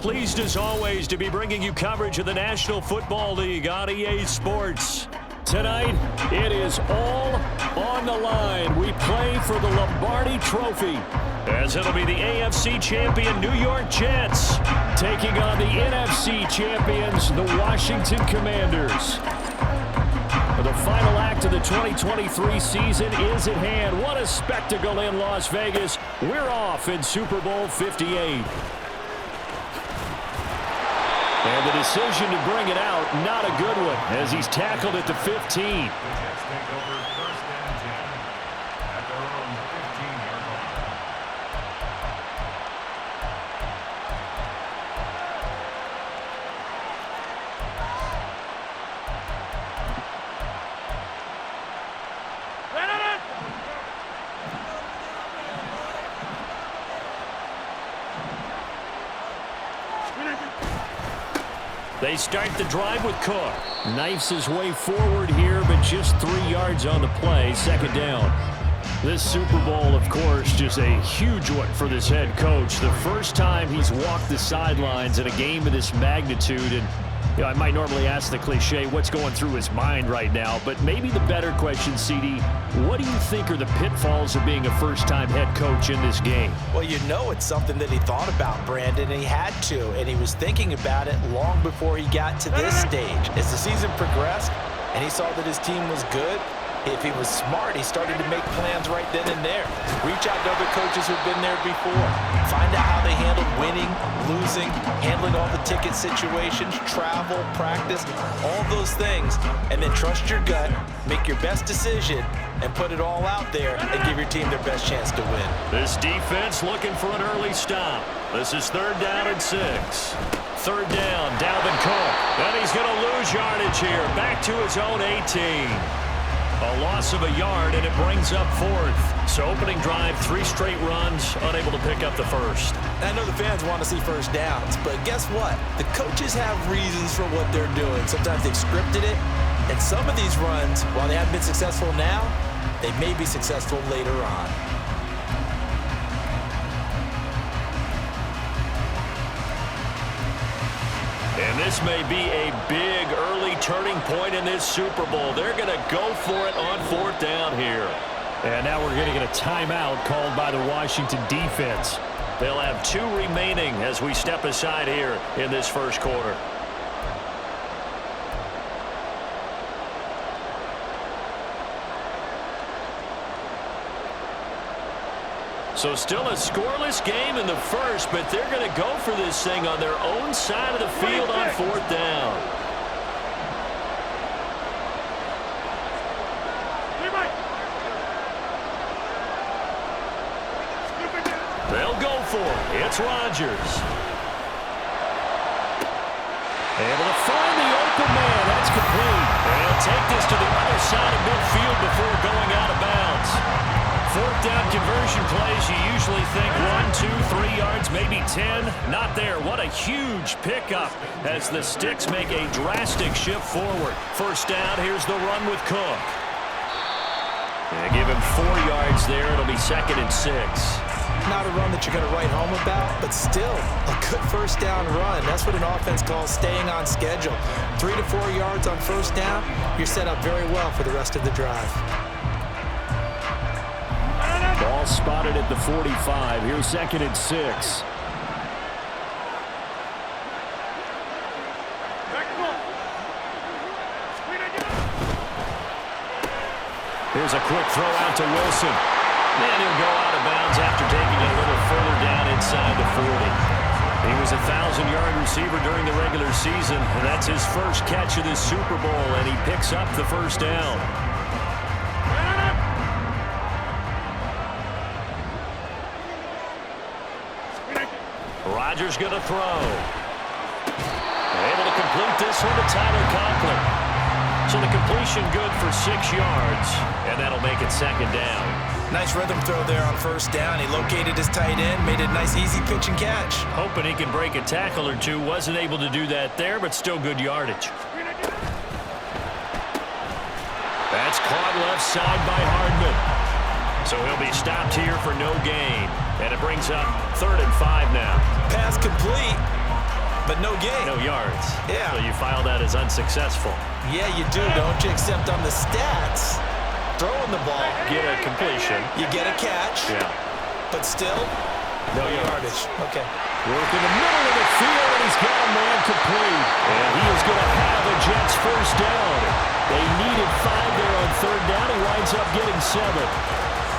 Pleased as always to be bringing you coverage of the National Football League on EA Sports. Tonight, it is all on the line. We play for the Lombardi Trophy, as it'll be the AFC champion New York Jets taking on the NFC champions, the Washington Commanders. The final act of the 2023 season is at hand. What a spectacle in Las Vegas. We're off in Super Bowl 58. And the decision to bring it out, not a good one, as he's tackled at the 15. They start the drive with Cook. Knifes his way forward here, but just 3 yards on the play. Second down. This Super Bowl, of course, just a huge one for this head coach. The first time he's walked the sidelines in a game of this magnitude. And you know, I might normally ask the cliche, what's going through his mind right now? But maybe the better question, CD, what do you think are the pitfalls of being a first-time head coach in this game? Well, you know it's something that he thought about, Brandon, and he had to. And he was thinking about it long before he got to this stage. As the season progressed and he saw that his team was good, if he was smart, he started to make plans right then and there. Reach out to other coaches who've been there before. Find out how they handled winning, losing, handling all the ticket situations, travel, practice, all those things. And then trust your gut, make your best decision, and put it all out there and give your team their best chance to win. This defense looking for an early stop. This is 3rd down and 6. 3rd down, Dalvin Cook. And he's going to lose yardage here. Back to his own 18. A loss of a yard, and it brings up 4th. So opening drive, 3 straight runs, unable to pick up the first. I know the fans want to see first downs, but guess what? The coaches have reasons for what they're doing. Sometimes they've scripted it, and some of these runs, while they haven't been successful now, they may be successful later on. And this may be a big early turning point in this Super Bowl. They're going to go for it on 4th down here. And now we're going to get a timeout called by the Washington defense. They'll have 2 remaining as we step aside here in this first quarter. So still a scoreless game in the first, but they're going to go for this thing on their own side of the field on 4th down. They'll go for it. It's Rodgers. Able to find the open man. That's complete. They'll take this to the other side of midfield before going out of bounds. 4th down conversion plays, you usually think 1, 2, 3 yards, maybe 10. Not there. What a huge pickup as the Sticks make a drastic shift forward. 1st down, here's the run with Cook. And give him 4 yards there. It'll be 2nd and 6. Not a run that you're going to write home about, but still a good 1st down run. That's what an offense calls staying on schedule. 3 to 4 yards on 1st down, you're set up very well for the rest of the drive. Ball spotted at the 45. Here's 2nd and 6. Here's a quick throw out to Wilson. And he'll go out of bounds after taking it a little further down inside the 40. He was a 1,000-yard receiver during the regular season, and that's his first catch of this Super Bowl, and he picks up the 1st down. Rodgers going to throw. Able to complete this one to Tyler Conklin. So the completion good for 6 yards, and that'll make it 2nd down. Nice rhythm throw there on 1st down. He located his tight end, made a nice easy pitch and catch. Hoping he can break a tackle or two. Wasn't able to do that there, but still good yardage. That's caught left side by Hardman. So he'll be stopped here for no gain. And it brings up 3rd and 5 now. Pass complete. but no gain. No yards. Yeah. So you file that as unsuccessful. Yeah, you do, don't you? Except on the stats, throwing the ball. Get a completion. You get a catch. Yeah. But still, no yardage. Okay. Work in the middle of the field, and he's got a man complete. And he is going to have the Jets first down. They needed 5 there on third down. He winds up getting 7.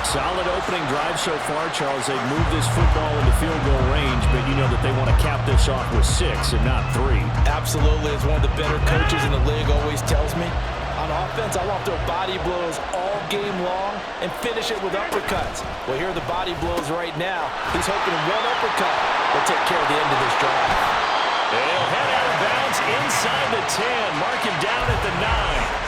Solid opening drive so far, Charles. They've moved this football into field goal range, but you know that they want to cap this off with 6 and not 3. Absolutely. As one of the better coaches in the league always tells me, on offense, I want to throw body blows all game long and finish it with uppercuts. Well, here are the body blows right now. He's hoping one uppercut will take care of the end of this drive. They'll head out of bounds inside the 10. Mark him down at the 9.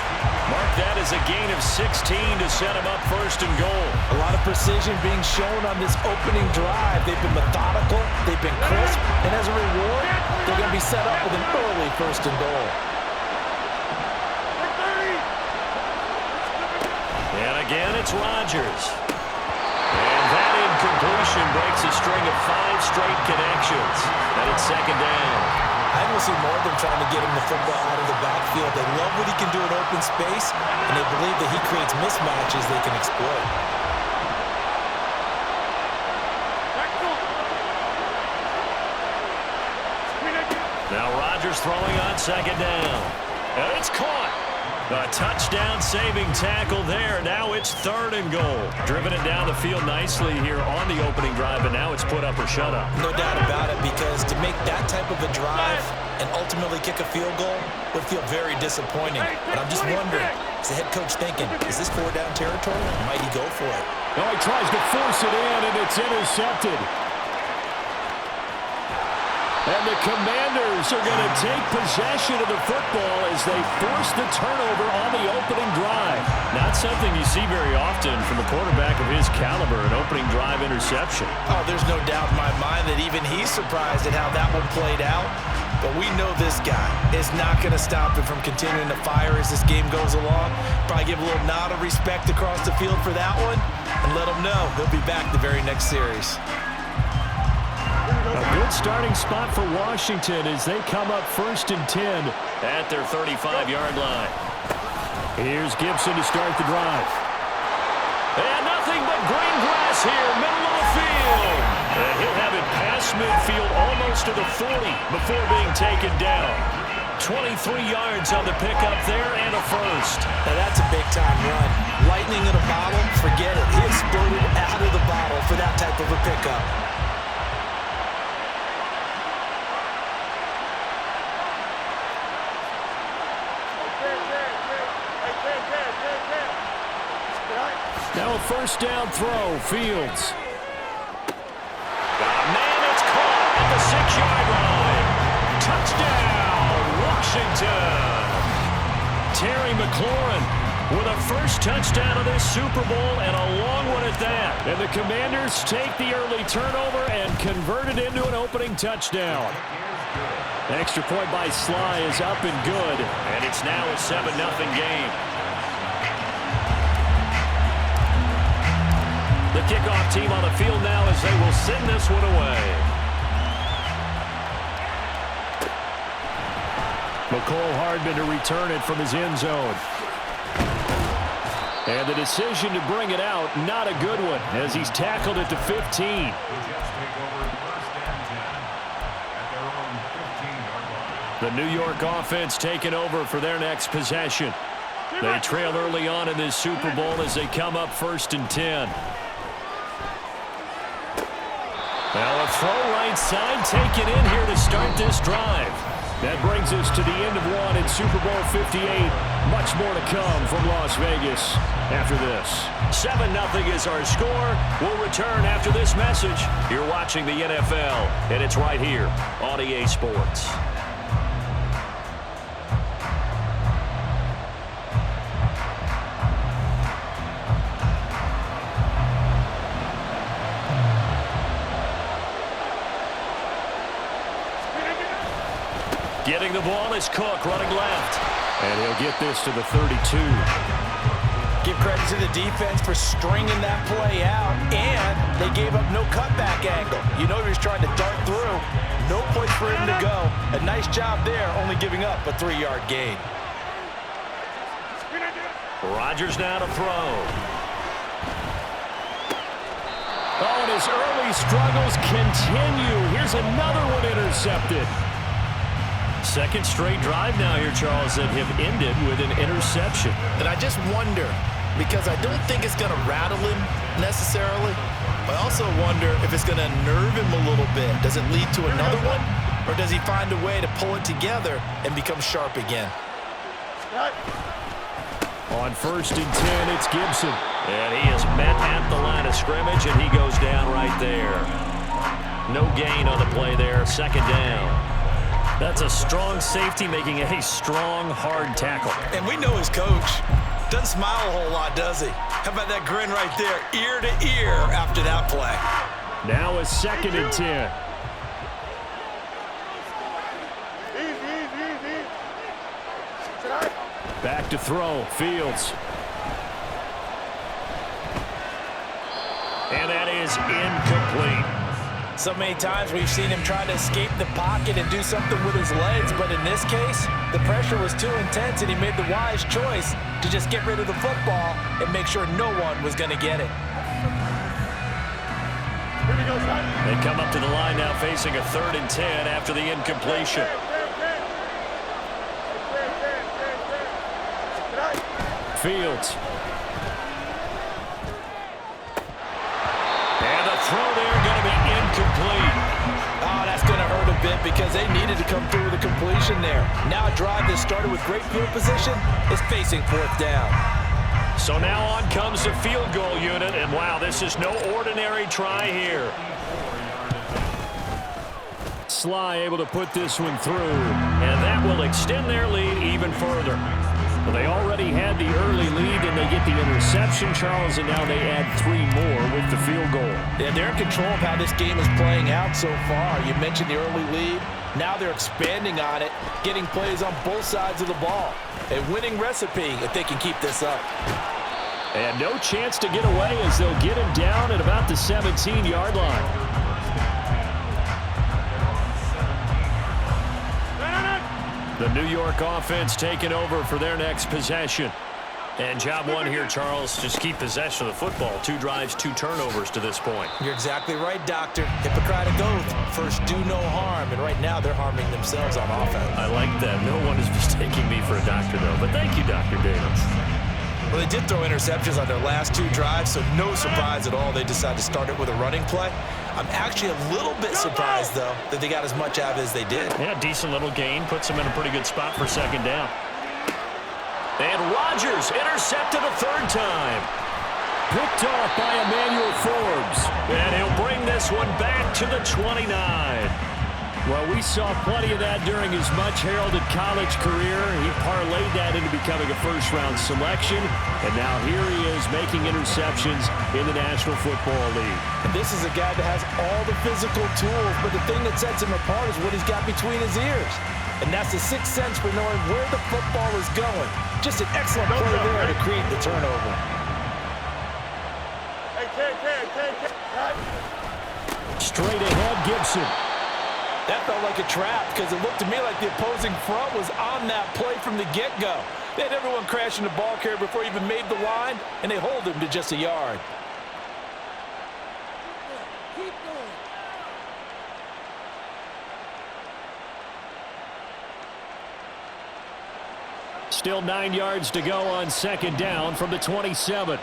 Mark that as a gain of 16 to set him up first and goal. A lot of precision being shown on this opening drive. They've been methodical, they've been crisp, and as a reward, they're going to be set up with an early first and goal. And again, it's Rodgers. And that incompletion breaks a string of 5 straight connections. And it's second down. I don't see more than trying to get him the football out of the backfield. They love what he can do in open space, and they believe that he creates mismatches they can exploit. Now Rodgers throwing on second down. And it's caught. A touchdown-saving tackle there. Now it's third and goal. Driven it down the field nicely here on the opening drive, but now it's put up or shut up. No doubt about it, because to make that type of a drive and ultimately kick a field goal would feel very disappointing. But I'm just wondering, is the head coach thinking, is this 4-down territory, or might he go for it? No, he tries to force it in, and it's intercepted. And the Commanders are going to take possession of the football as they force the turnover on the opening drive. Not something you see very often from a quarterback of his caliber, an opening drive interception. Oh, there's no doubt in my mind that even he's surprised at how that one played out. But we know this guy is not going to stop him from continuing to fire as this game goes along. Probably give a little nod of respect across the field for that one and let him know he'll be back the very next series. A good starting spot for Washington as they come up first and 10 at their 35-yard line. Here's Gibson to start the drive. And nothing but green grass here, middle of the field. And he'll have it past midfield almost to the 40 before being taken down. 23 yards on the pickup there and a first. Now that's a big-time run. Lightning in a bottle, forget it. He exploded out of the bottle for that type of a pickup. Now a first down throw, Fields. Got a man, it's caught at the 6-yard line. Touchdown, Washington. Terry McLaurin with a first touchdown of this Super Bowl, and a long one at that. And the Commanders take the early turnover and convert it into an opening touchdown. Extra point by Sly is up and good, and it's now a 7-0 game. The kickoff team on the field now as they will send this one away. McCole Hardman to return it from his end zone. And the decision to bring it out, not a good one, as he's tackled at the 15. The New York offense taking over for their next possession. They trail early on in this Super Bowl as they come up first and 10. Now a throw right side taken in here to start this drive. That brings us to the end of one in Super Bowl 58. Much more to come from Las Vegas after this. 7-0 is our score. We'll return after this message. You're watching the NFL, and it's right here on EA Sports. Getting the ball is Cook running left. And he'll get this to the 32. Give credit to the defense for stringing that play out, and they gave up no cutback angle. You know he was trying to dart through. No place for him to go. A nice job there, only giving up a 3-yard gain. Rodgers now to throw. Oh, and his early struggles continue. Here's another one intercepted. Second straight drive now here, Charles, that have ended with an interception. And I just wonder, because I don't think it's going to rattle him necessarily, but I also wonder if it's going to nerve him a little bit. Does it lead to another one, or does he find a way to pull it together and become sharp again? On 1st and 10, it's Gibson. And he is met at the line of scrimmage, and he goes down right there. No gain on the play there, 2nd down. That's a strong safety making a strong, hard tackle. And we know his coach doesn't smile a whole lot, does he? How about that grin right there, ear to ear after that play? Now a 2nd and 10. Back to throw, Fields. And that is incomplete. So many times we've seen him try to escape the pocket and do something with his legs, but in this case, the pressure was too intense and he made the wise choice to just get rid of the football and make sure no one was going to get it. They come up to the line now facing a 3rd and 10 after the incompletion. Fields. And the throw there going to be incomplete. Oh, that's going to hurt a bit because they needed to come through with a completion there. Now a drive that started with great field position is facing 4th down. So now on comes the field goal unit, and wow, this is no ordinary try here. Sly able to put this one through, and that will extend their lead even further. Well, they already had the early lead, and they get the interception, Charles, and now they add 3 more with the field goal. Yeah, they're in control of how this game is playing out so far. You mentioned the early lead. Now they're expanding on it, getting plays on both sides of the ball. A winning recipe if they can keep this up. And no chance to get away as they'll get him down at about the 17-yard line. The New York offense taking over for their next possession. And job one here, Charles, just keep possession of the football. 2 drives, 2 turnovers to this point. You're exactly right, Doctor. Hippocratic oath. First, do no harm. And right now, they're harming themselves on offense. I like that. No one is mistaking me for a doctor, though. But thank you, Dr. Davis. Well, they did throw interceptions on their last 2 drives, so no surprise at all they decided to start it with a running play. I'm actually a little bit surprised, though, that they got as much out of it as they did. Yeah, decent little gain. Puts them in a pretty good spot for 2nd down. And Rodgers intercepted a 3rd time. Picked off by Emmanuel Forbes. And he'll bring this one back to the 29. Well, we saw plenty of that during his much-heralded college career. He parlayed that into becoming a first-round selection. And now here he is making interceptions in the National Football League. And this is a guy that has all the physical tools, but the thing that sets him apart is what he's got between his ears. And that's the 6th sense for knowing where the football is going. Just an excellent play there to create the turnover. Straight ahead, Gibson. That felt like a trap because it looked to me like the opposing front was on that play from the get-go. They had everyone crashing the ball carrier before he even made the line, and they hold him to just a yard. Still 9 yards to go on 2nd down from the 27.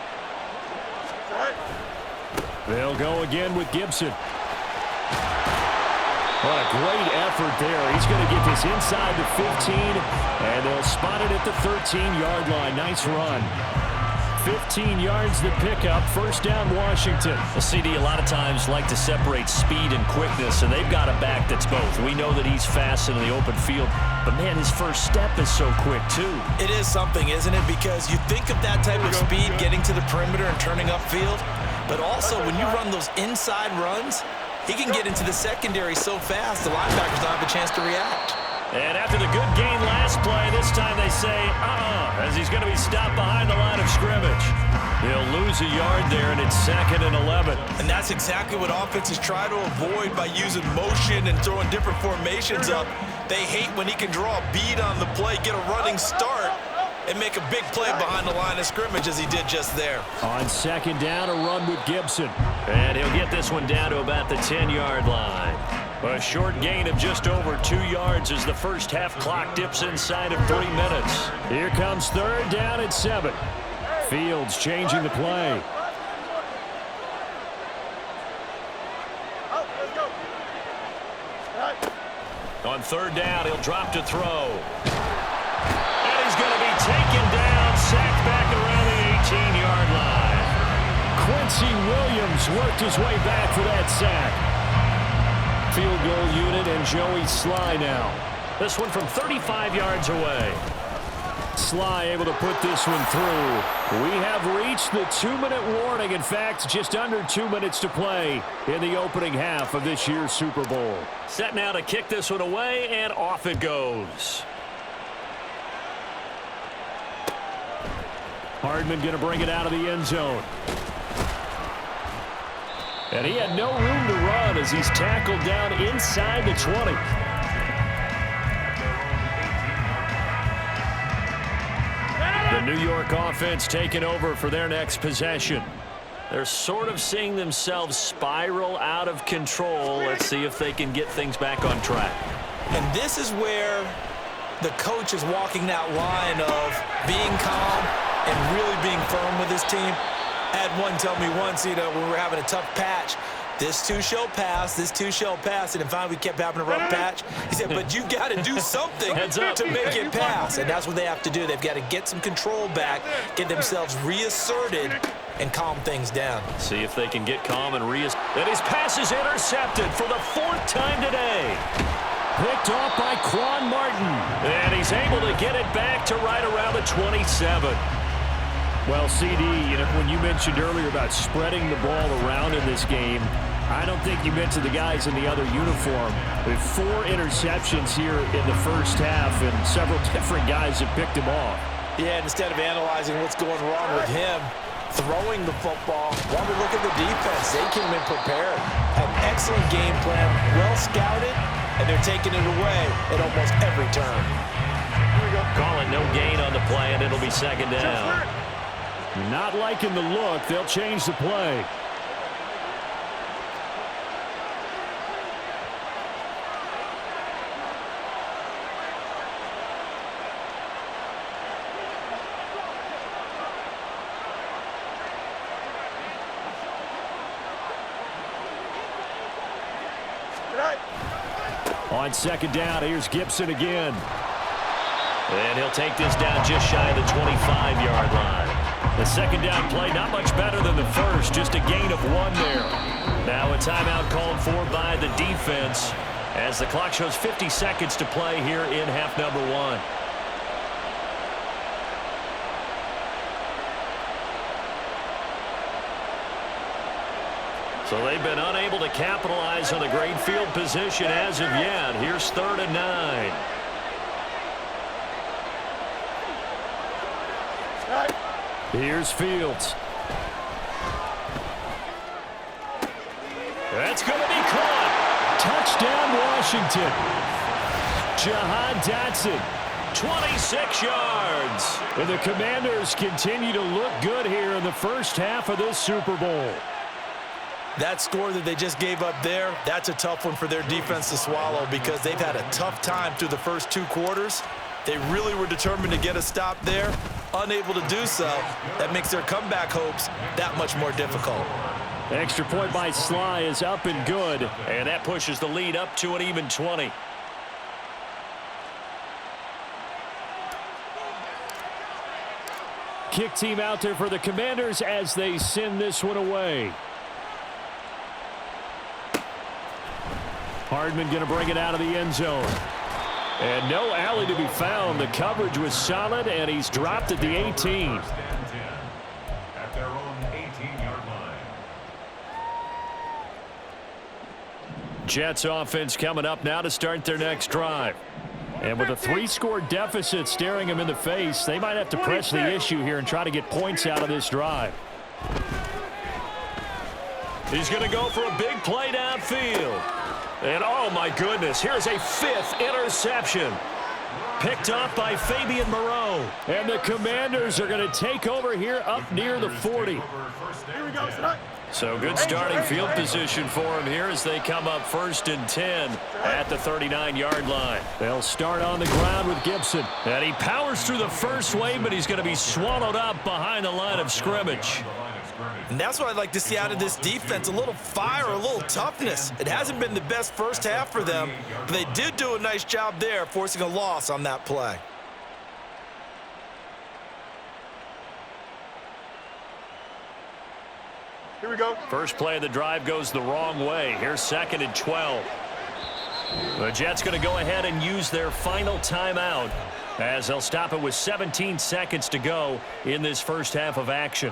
They'll go again with Gibson. What a great effort there. He's going to get this inside the 15, and they'll spot it at the 13-yard line. Nice run. 15 yards the pickup. 1st down, Washington. Well, CD, a lot of times like to separate speed and quickness, and they've got a back that's both. We know that he's fast in the open field, but, man, his first step is so quick, too. It is something, isn't it? Because you think of that type of speed getting to the perimeter and turning upfield, but also when you run those inside runs, he can get into the secondary so fast the linebackers don't have a chance to react. And after the good gain last play, this time they say, as he's going to be stopped behind the line of scrimmage. They'll lose a yard there, and it's 2nd and 11. And that's exactly what offenses try to avoid by using motion and throwing different formations up. They hate when he can draw a bead on the play, get a running start, and make a big play behind the line of scrimmage as he did just there. On 2nd down, a run with Gibson. And he'll get this one down to about the 10-yard line. A short gain of just over 2 yards as the first half clock dips inside of 3 minutes. Here comes 3rd down and 7. Fields changing the play. On 3rd down, he'll drop to throw. And he's going to be taken down, sacked back around the 18-yard line. Quincy Williams worked his way back for that sack. Field goal unit and Joey Sly now. This one from 35 yards away. Sly able to put this one through. We have reached the 2-minute warning. In fact, just under 2 minutes to play in the opening half of this year's Super Bowl. Set now to kick this one away, and off it goes. Hardman going to bring it out of the end zone. And he had no room to run as he's tackled down inside the 20. The New York offense taking over for their next possession. They're sort of seeing themselves spiral out of control. Let's see if they can get things back on track. And this is where the coach is walking that line of being calm and really being firm with his team. I had one tell me once, when we were having a tough patch, this too shall pass, this too shall pass, and finally we kept having a rough patch. He said, but you got to do something to make it pass, and that's what they have to do. They've got to get some control back, get themselves reasserted, and calm things down. See if they can get calm and And his pass is intercepted for the 4th time today. Picked off by Quan Martin. And he's able to get it back to right around the 27. Well, CD, when you mentioned earlier about spreading the ball around in this game, I don't think you mentioned the guys in the other uniform. With 4 interceptions here in the first half, and several different guys have picked him off. Yeah, and instead of analyzing what's going wrong with him throwing the football, while we look at the defense, they came in prepared. Had an excellent game plan, well scouted, and they're taking it away at almost every turn. Call it no gain on the play, and it'll be 2nd down. Not liking the look. They'll change the play. On 2nd down, here's Gibson again. And he'll take this down just shy of the 25-yard line. The 2nd down play not much better than the first, just a gain of 1 there. Now a timeout called for by the defense as the clock shows 50 seconds to play here in half number 1. So they've been unable to capitalize on a great field position as of yet. Here's 3rd and 9. Here's Fields. That's going to be caught. Touchdown, Washington. Jahan Dotson. 26 yards. And the Commanders continue to look good here in the first half of this Super Bowl. That score that they just gave up there, that's a tough one for their defense to swallow because they've had a tough time through the first 2 quarters. They really were determined to get a stop there, unable to do so. That makes their comeback hopes that much more difficult. Extra point by Sly is up and good. And that pushes the lead up to an even 20. Kick team out there for the Commanders as they send this one away. Hardman going to bring it out of the end zone. And no alley to be found. The coverage was solid, and he's dropped at the 18. At their own 18-yard line. Jets offense coming up now to start their next drive. And with a 3-score deficit staring him in the face, they might have to press the issue here and try to get points out of this drive. He's going to go for a big play downfield. And, oh, my goodness, here's a 5th interception. Picked off by Fabian Moreau. And the Commanders are going to take over here up near the 40. Here we go, son. So good starting field position for him here as they come up 1st and 10 at the 39-yard line. They'll start on the ground with Gibson. And he powers through the first wave, but he's going to be swallowed up behind the line of scrimmage. And that's what I'd like to see out of this defense, a little fire, a little toughness. It hasn't been the best first half for them, but they did do a nice job there forcing a loss on that play. Here we go. First play of the drive goes the wrong way. Here's 2nd and 12. The Jets going to go ahead and use their final timeout as they'll stop it with 17 seconds to go in this first half of action.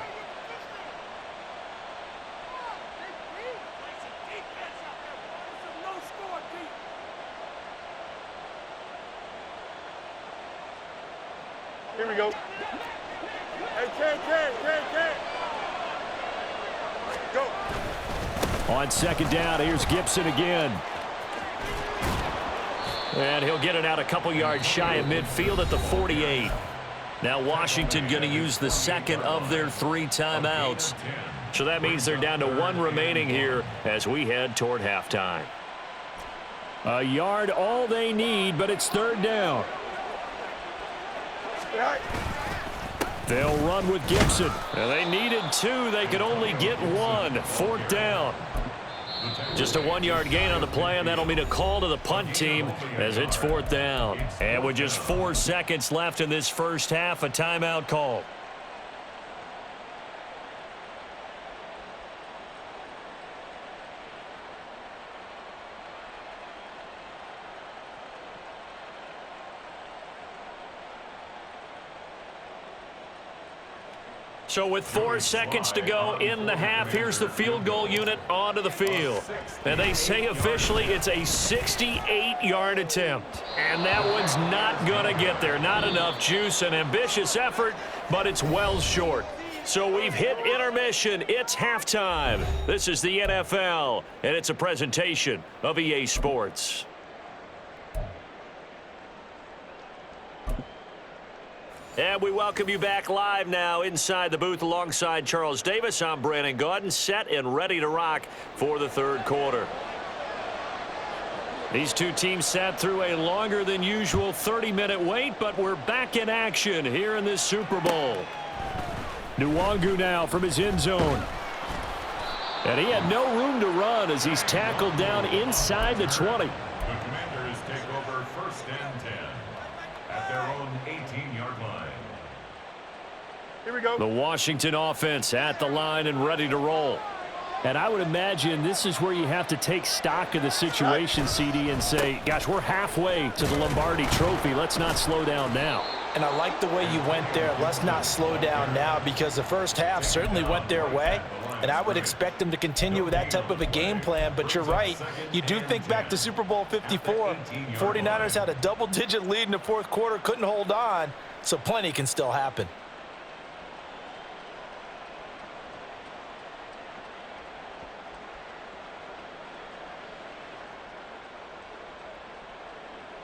Here we go. Hey, Ken. Go. On 2nd down, here's Gibson again. And he'll get it out a couple yards shy of midfield at the 48. Now Washington going to use the 2nd of their 3 timeouts. So that means they're down to 1 remaining here as we head toward halftime. A yard all they need, but it's 3rd down. They'll run with Gibson. And they needed 2. They could only get 1. 4th down. Just a 1-yard gain on the play, and that'll mean a call to the punt team as it's 4th down. And with just 4 seconds left in this first half, a timeout call. So with 4 seconds to go in the half, here's the field goal unit onto the field. And they say officially it's a 68-yard attempt. And that one's not going to get there. Not enough juice, an ambitious effort, but it's well short. So we've hit intermission. It's halftime. This is the NFL, and it's a presentation of EA Sports. And we welcome you back live now inside the booth alongside Charles Davis. I'm Brandon Gaudin, set and ready to rock for the 3rd quarter. These two teams sat through a longer than usual 30-minute wait, but we're back in action here in this Super Bowl. Nwangu now from his end zone. And he had no room to run as he's tackled down inside the 20. The Commanders take over 1st and 10 at their own 18-yard line. Here we go. The Washington offense at the line and ready to roll. And I would imagine this is where you have to take stock of the situation, CD, and say, gosh, we're halfway to the Lombardi Trophy. Let's not slow down now. And I like the way you went there. Let's not slow down now, because the first half certainly went their way. And I would expect them to continue with that type of a game plan. But you're right. You do think back to Super Bowl 54. 49ers had a double-digit lead in the 4th quarter, couldn't hold on. So plenty can still happen.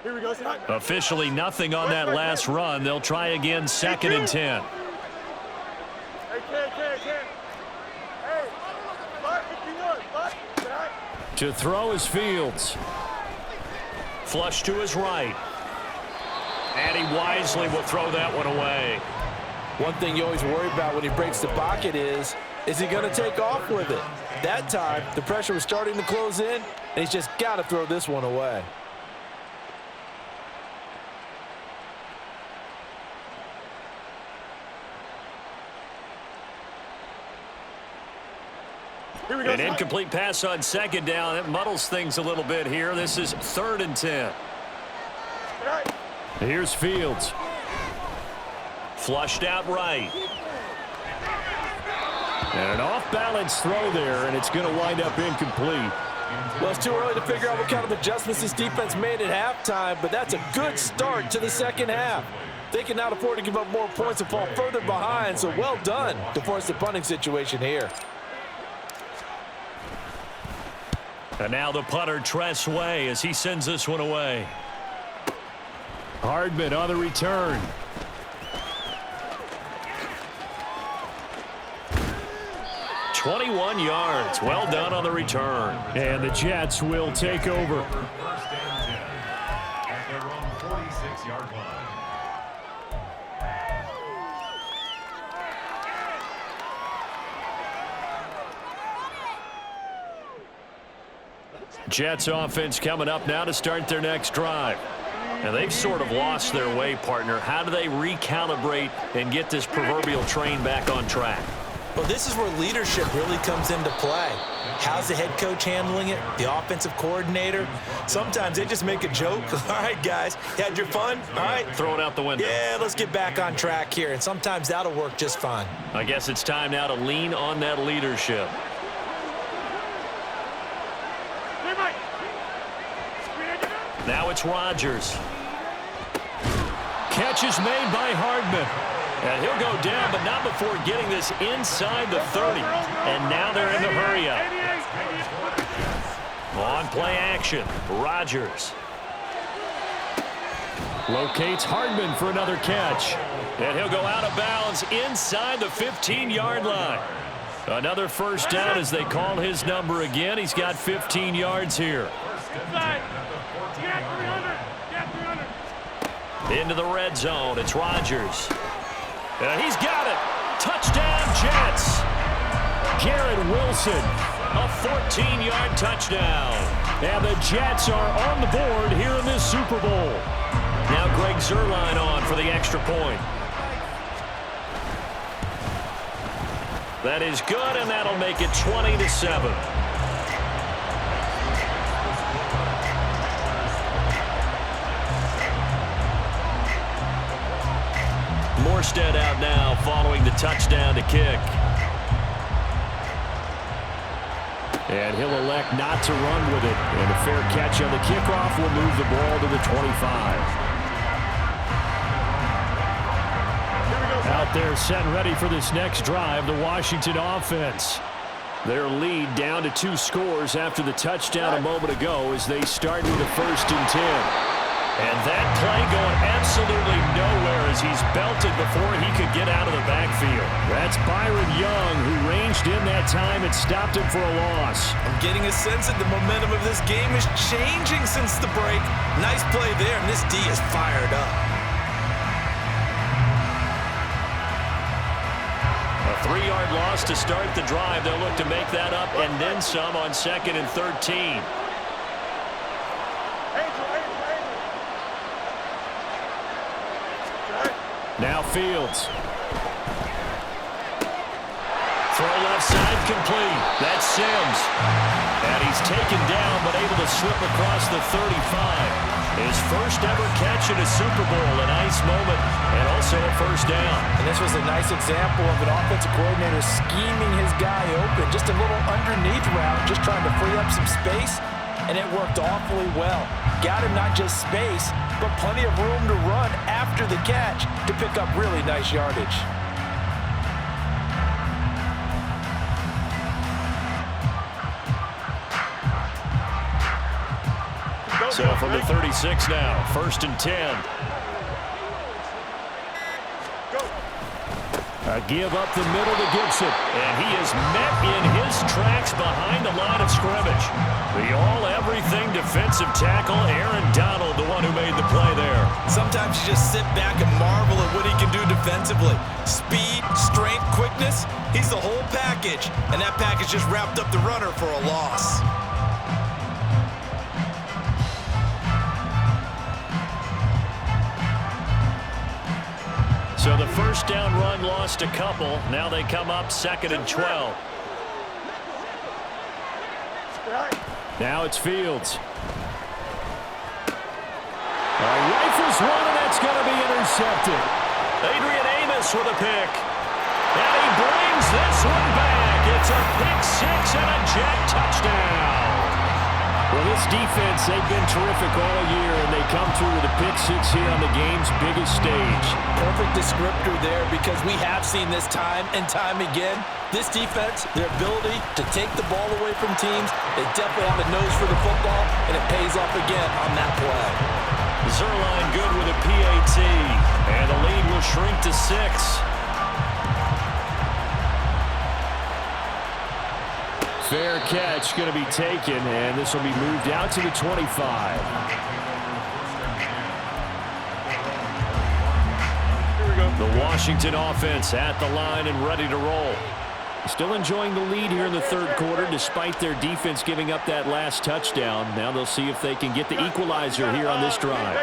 Here we go, son. Officially nothing on that last run. They'll try again 2nd and 10. Hey, Ken. Hey, butt, 15 yards, butt. To throw is Fields. Flush to his right. And he wisely will throw that one away. One thing you always worry about when he breaks the pocket is he going to take off with it? That time, the pressure was starting to close in, and he's just got to throw this one away. An incomplete pass on 2nd down. It muddles things a little bit here. This is 3rd and 10. Here's Fields. Flushed out right. And an off-balance throw there, and it's going to wind up incomplete. Well, it's too early to figure out what kind of adjustments this defense made at halftime, but that's a good start to the second half. They cannot afford to give up more points and fall further behind, so well done to force the punting situation here. And now the punter, Tress Way, as he sends this one away. Hardman on the return. "21 yards. Well done on the return." And the Jets will take over. First and 10 at their own 46-yard line. Jets offense coming up now to start their next drive. And they've sort of lost their way, partner. How do they recalibrate and get this proverbial train back on track? Well, this is where leadership really comes into play. How's the head coach handling it? The offensive coordinator? Sometimes they just make a joke. All right, guys, you had your fun? All right. Throw it out the window. Yeah, let's get back on track here. And sometimes that'll work just fine. I guess it's time now to lean on that leadership. Now it's Rodgers. Catch is made by Hardman. And he'll go down, but not before getting this inside the 30. And now they're in the hurry up. On play action, Rodgers. Locates Hardman for another catch. And he'll go out of bounds inside the 15-yard line. Another first down as they call his number again. He's got 15 yards here. Into the red zone. It's Rodgers. And he's got it. Touchdown, Jets. Garrett Wilson, a 14-yard touchdown. And the Jets are on the board here in this Super Bowl. Now Greg Zuerlein on for the extra point. That is good, and that'll make it 20-7. Morstead out now following the touchdown to kick. And he'll elect not to run with it. And a fair catch on the kickoff will move the ball to the 25. Out there set and ready for this next drive, the Washington offense. Their lead down to 2 scores after the touchdown a moment ago as they start with a 1st and 10. And that play going absolutely nowhere as he's belted before he could get out of the backfield. That's Byron Young, who ranged in that time and stopped him for a loss. I'm getting a sense that the momentum of this game is changing since the break. Nice play there, and this D is fired up. A 3-yard loss to start the drive. They'll look to make that up and then some on 2nd and 13. Now Fields. Throw left side complete. That's Sims. And he's taken down but able to slip across the 35. His first ever catch in a Super Bowl. A nice moment and also a first down. And this was a nice example of an offensive coordinator scheming his guy open. Just a little underneath route, just trying to free up some space. And it worked awfully well. Got him not just space, but plenty of room to run after the catch to pick up really nice yardage. So from the 36 now, 1st and 10. A give up the middle to Gibson. And he is met in his tracks behind the line of scrimmage. The all-everything defensive tackle, Aaron Donald, the one who made the play there. Sometimes you just sit back and marvel at what he can do defensively. Speed, strength, quickness, he's the whole package. And that package just wrapped up the runner for a loss. So the first down run lost a couple. Now they come up 2nd and 12. Now it's Fields. Rifles one, and that's going to be intercepted. Adrian Amos with a pick. And he brings this one back. It's a pick 6 and a Jet touchdown. Well, this defense, they've been terrific all year, and they come through with a pick six here on the game's biggest stage. Perfect descriptor there, because we have seen this time and time again. This defense, their ability to take the ball away from teams, they definitely have a nose for the football, and it pays off again on that play. Zerline good with a PAT, and the lead will shrink to 6. Fair catch going to be taken, and this will be moved out to the 25. Here we go. The Washington offense at the line and ready to roll. Still enjoying the lead here in the third quarter despite their defense giving up that last touchdown. Now they'll see if they can get the equalizer here on this drive.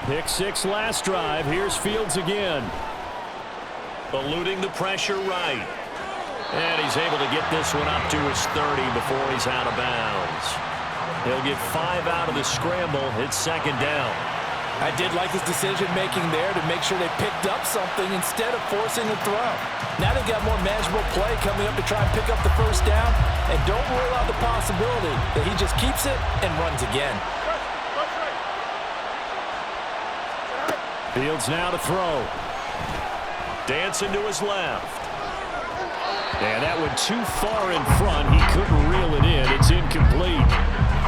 Pick six last drive. Here's Fields again. Eluding the pressure right. And he's able to get this one up to his 30 before he's out of bounds. He'll get 5 out of the scramble. It's second down. I did like his decision-making there to make sure they picked up something instead of forcing a throw. Now they've got more manageable play coming up to try and pick up the first down, and don't rule out the possibility that he just keeps it and runs again. Fields now to throw. Dancing to his left. And that one too far in front. He couldn't reel it in. It's incomplete.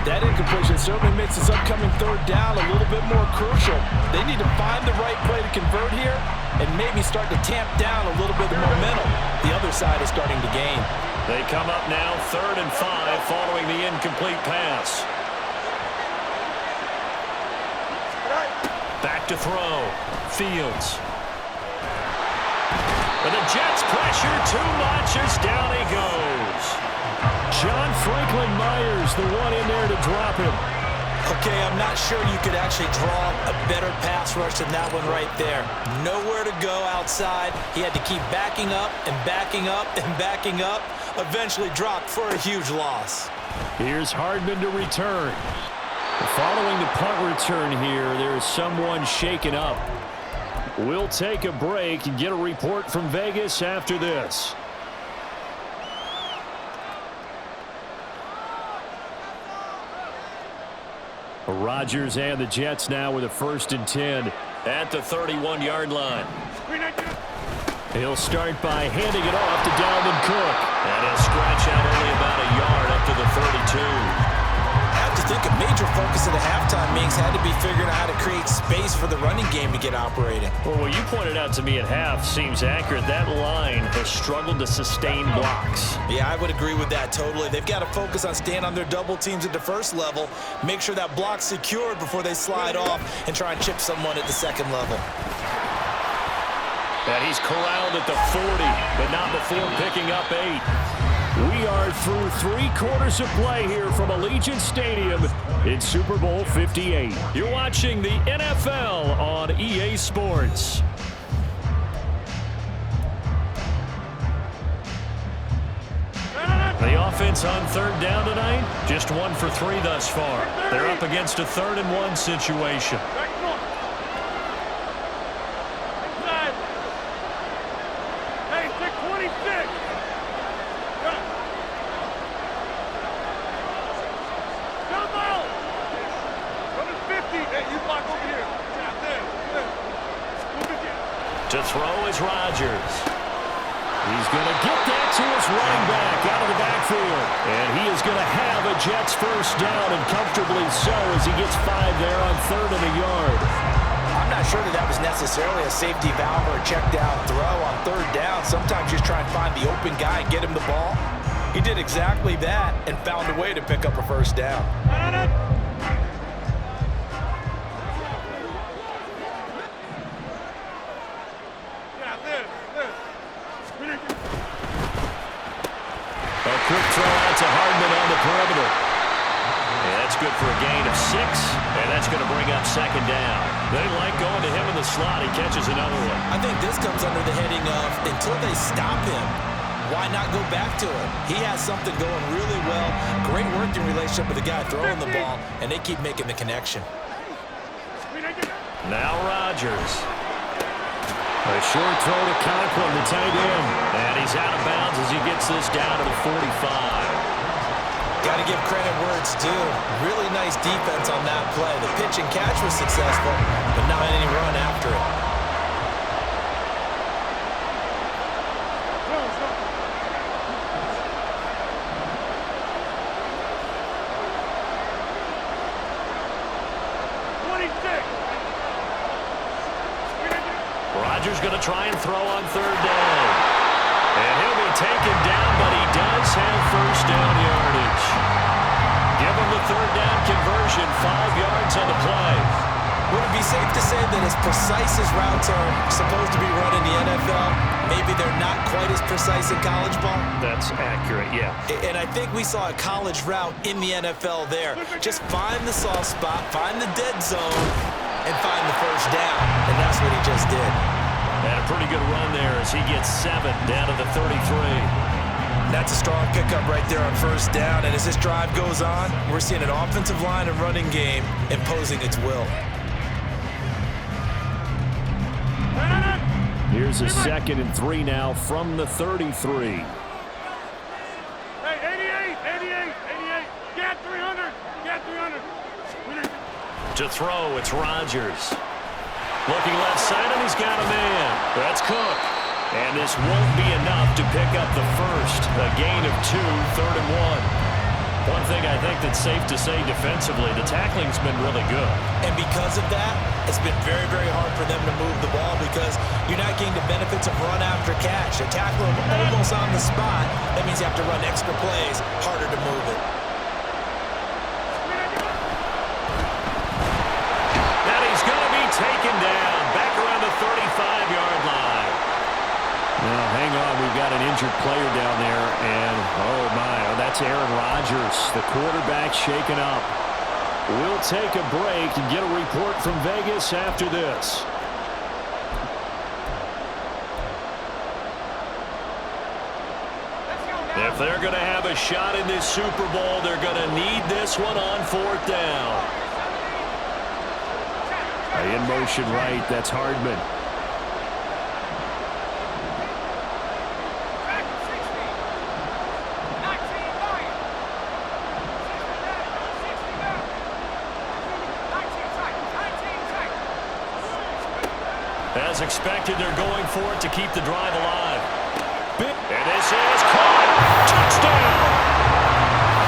That incompletion certainly makes this upcoming third down a little bit more crucial. They need to find the right play to convert here and maybe start to tamp down a little bit of momentum. The other side is starting to gain. They come up now 3rd and 5 following the incomplete pass. Back to throw. Fields. And the Jets pressure too much as down he goes. John Franklin Myers, the one in there to drop him. Okay, I'm not sure you could actually draw a better pass rush than that one right there. Nowhere to go outside. He had to keep backing up and backing up and backing up. Eventually dropped for a huge loss. Here's Hardman to return. Following the punt return here, there is someone shaken up. We'll take a break and get a report from Vegas after this. Rodgers and the Jets now with a 1st and 10. At the 31-yard line. He'll start by handing it off to Dalvin Cook. And he'll scratch out only about a yard up to the 32. I have to think a major focus of the halftime meetings had to be figuring out how to create space for the running game to get operating. Well, what you pointed out to me at half seems accurate. That line has struggled to sustain blocks. Yeah, I would agree with that totally. They've got to focus on staying on their double teams at the first level, make sure that block's secured before they slide off and try and chip someone at the second level. And he's corralled at the 40, but not before picking up 8. We are through 3 quarters of play here from Allegiant Stadium in Super Bowl 58. You're watching the NFL on EA Sports. The offense on 3rd down tonight, just 1 for 3 thus far. They're up against a 3rd and 1 situation. Hey, 626. Jump out. Come to 50. Hey, you block over here. Yeah, there. Move it down. To throw is Rodgers. He's going to get that to his running back out of the backfield. And he is going to have a Jets 1st down, and comfortably so, as he gets 5 there on 3rd and a yard. I'm not sure that was necessarily a safety valve or a check down throw on 3rd down. Sometimes you just try and find the open guy and get him the ball. He did exactly that and found a way to pick up a 1st down. A quick throw out to Hardman on the perimeter. And that's good for a gain of 6, and that's going to bring up 2nd down. They like going to him in the slot. He catches another one. I think this comes under the heading of until they stop him, why not go back to him? He has something going really well. Great working relationship with the guy throwing the ball, and they keep making the connection. Now Rodgers. A short throw to Conklin, the tight end. And he's out of bounds as he gets this down to the 45. Got to give credit where it's due. Really nice defense on that play. The pitch and catch was successful, but not any run after it. Rodgers going to try and throw on third down. And he'll be taken down, but he does have first down yardage. Give him the third down conversion, 5 yards on the play. Would it be safe to say that as precise as routes are supposed to be run in the NFL, maybe they're not quite as precise in college ball? That's accurate, yeah. And I think we saw a college route in the NFL there. Just find the soft spot, find the dead zone, and find the first down. And that's what he just did. And a pretty good run there as he gets 7 down to the 33. That's a strong pickup right there on first down. And as this drive goes on, we're seeing an offensive line and running game imposing its will. Here's a 2nd and 3 now from the 33. Hey, 88. Get 300. To throw, it's Rodgers. Looking left side, and he's got a man. That's Cook. And this won't be enough to pick up the first. A gain of 2, 3rd and 1. One thing I think that's safe to say defensively, the tackling's been really good. And because of that, it's been very, very hard for them to move the ball because you're not getting the benefits of run after catch. They tackle him almost on the spot. That means you have to run extra plays, harder to move it. And he's going to be taken down back around the 35-yard line. Now, hang on. We've got an injured player down there, and oh my, that's Aaron Rodgers, the quarterback shaken up. We'll take a break and get a report from Vegas after this. If they're going to have a shot in this Super Bowl, they're going to need this one on 4th down. In motion right, that's Hardman. As expected, they're going for it to keep the drive alive. And this is caught. Touchdown!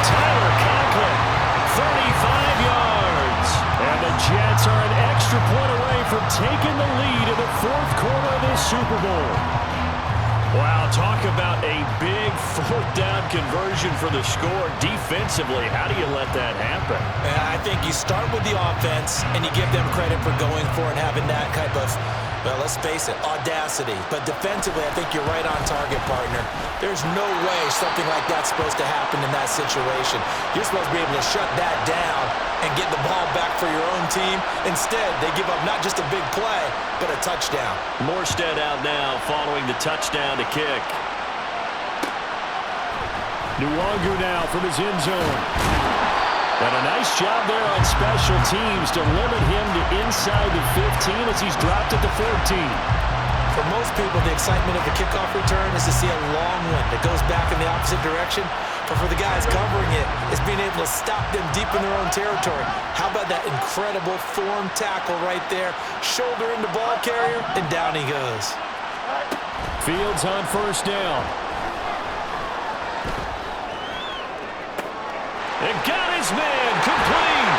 Tyler Conklin, 35 yards. And the Jets are an extra point away from taking the lead in the 4th quarter of this Super Bowl. Wow, talk about a big 4th down conversion for the score. Defensively, how do you let that happen? I think you start with the offense, and you give them credit for going for and having that type of, well, let's face it, audacity. But defensively, I think you're right on target, partner. There's no way something like that's supposed to happen in that situation. You're supposed to be able to shut that down and get the ball back for your own team. Instead, they give up not just a big play, but a touchdown. Morstead out now following the touchdown to kick. Nwangu now from his end zone. And a nice job there on special teams to limit him to inside the 15 as he's dropped at the 14. For most people, the excitement of the kickoff return is to see a long one that goes back in the opposite direction. But for the guys covering it, it's being able to stop them deep in their own territory. How about that incredible form tackle right there? Shoulder into ball carrier, and down he goes. Fields on first down. And got his man complete.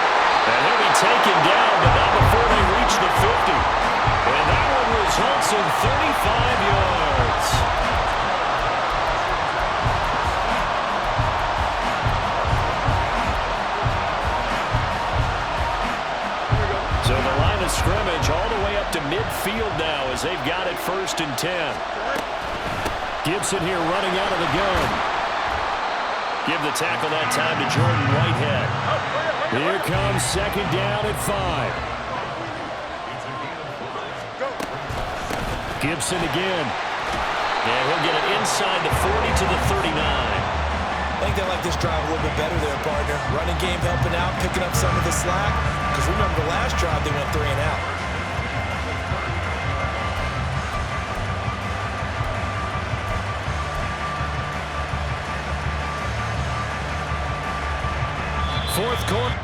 And he'll be taken down, but not before they reach the 50. And that one results in 35 yards. So the line of scrimmage all the way up to midfield now as they've got it 1st and 10. Gibson here running out of the gun. Give the tackle that time to Jordan Whitehead. Here comes 2nd down at 5. Gibson again. And he'll get it inside the 40 to the 39. I think they like this drive a little bit better there, partner. Running game helping out, picking up some of the slack. Because remember the last drive, they went 3 and out. going